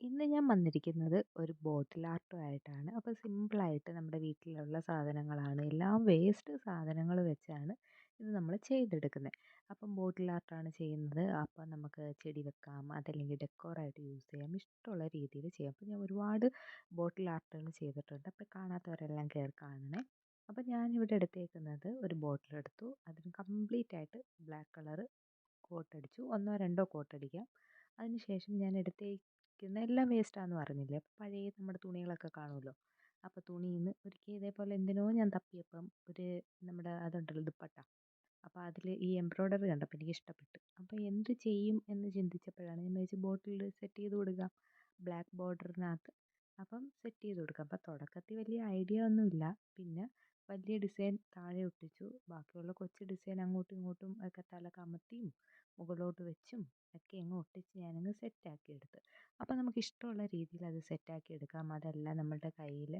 ഇന്ന് ഞാൻ വന്നിരിക്കുന്നത് ഒരു ബോട്ടിൽ ആർട്ടുമായിട്ടാണ്. അപ്പോൾ സിമ്പിളായിട്ട് നമ്മുടെ വീട്ടിലുള്ള സാധനങ്ങളാണ്. എല്ലാം വേസ്റ്റ് സാധനങ്ങൾ വെച്ചാണ് ഇത് നമ്മൾ ചെയ്തെടുക്കുന്നത്. അപ്പം ബോട്ടിൽ ആർട്ടാണ് ചെയ്യുന്നത്. അപ്പം നമുക്ക് ചെടി വെക്കാം, അതല്ലെങ്കിൽ ഡെക്കോറായിട്ട് യൂസ് ചെയ്യാം. ഇഷ്ടമുള്ള രീതിയിൽ ചെയ്യാം. അപ്പോൾ ഞാൻ ഒരുപാട് ബോട്ടിൽ ആർട്ടുകൾ ചെയ്തിട്ടുണ്ട്. അപ്പോൾ കാണാത്തവരെല്ലാം കയറി കാണണേ. അപ്പോൾ ഞാനിവിടെ എടുത്തേക്കുന്നത് ഒരു ബോട്ടിൽ എടുത്തു. അതിന് കംപ്ലീറ്റ് ആയിട്ട് ബ്ലാക്ക് കളർ കോട്ടടിച്ചു. ഒന്നോ രണ്ടോ കോട്ടടിക്കാം. അതിനുശേഷം ഞാൻ എടുത്തേക്കുന്ന എല്ലാം വേസ്റ്റാന്ന് പറഞ്ഞില്ലേ, അപ്പോൾ പഴയ നമ്മുടെ തുണികളൊക്കെ കാണുമല്ലോ. അപ്പോൾ തുണിയിൽ നിന്ന് ഒരിക്കൽ ഇതേപോലെ എന്തിനോ ഞാൻ തപ്പിയപ്പം ഒരു നമ്മുടെ അതുണ്ടല്ലോ ദുപ്പട്ട. അപ്പോൾ അതിൽ ഈ എംബ്രോയ്ഡറി കണ്ടപ്പോൾ എനിക്ക് ഇഷ്ടപ്പെട്ടു. അപ്പോൾ എന്ത് ചെയ്യും എന്ന് ചിന്തിച്ചപ്പോഴാണ് ഞാൻ വിചാരിച്ചു ബോട്ടിൽ സെറ്റ് ചെയ്ത് കൊടുക്കാം ബ്ലാക്ക് ബോർഡറിനകത്ത്. അപ്പം സെറ്റ് ചെയ്ത് കൊടുക്കാം. അപ്പോൾ തുടക്കത്തിൽ വലിയ ഐഡിയ ഒന്നുമില്ല. പിന്നെ വലിയ ഡിസൈൻ താഴെ ഒട്ടിച്ചു. ബാക്കിയുള്ള കൊച്ചു ഡിസൈൻ അങ്ങോട്ടും ഇങ്ങോട്ടും ഒക്കെ തല കമത്തിയും മുകളിലോട്ട് വെച്ചും ഒക്കെ അങ്ങ് ഒട്ടിച്ച് ഞാനങ്ങ് സെറ്റാക്കി എടുത്ത്. അപ്പോൾ നമുക്ക് ഇഷ്ടമുള്ള രീതിയിൽ അത് സെറ്റാക്കി എടുക്കാം. അതല്ല നമ്മളുടെ കയ്യിൽ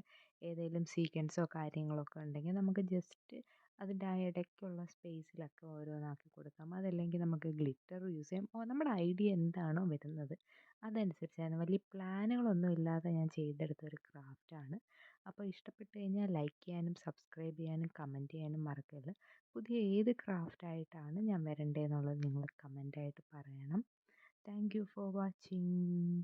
ഏതെങ്കിലും സീക്വൻസോ കാര്യങ്ങളൊക്കെ ഉണ്ടെങ്കിൽ നമുക്ക് ജസ്റ്റ് അതിൻ്റെ ആ ഇടയ്ക്കുള്ള സ്പേസിലൊക്കെ ഓരോന്നാക്കി കൊടുക്കാം. അതല്ലെങ്കിൽ നമുക്ക് ഗ്ലിറ്റർ യൂസ് ചെയ്യാം. നമ്മുടെ ഐഡിയ എന്താണോ വരുന്നത് അതനുസരിച്ചാണ്. വലിയ പ്ലാനുകളൊന്നും ഇല്ലാതെ ഞാൻ ചെയ്തെടുത്ത ഒരു ക്രാഫ്റ്റാണ്. അപ്പോൾ ഇഷ്ടപ്പെട്ട് കഴിഞ്ഞാൽ ലൈക്ക് ചെയ്യാനും സബ്സ്ക്രൈബ് ചെയ്യാനും കമൻറ്റ് ചെയ്യാനും മറക്കരുത്. പുതിയ ഏത് ക്രാഫ്റ്റായിട്ടാണ് ഞാൻ വരേണ്ടതെന്നുള്ളത് നിങ്ങൾ കമൻ്റായിട്ട് പറയണം. Thank you for watching.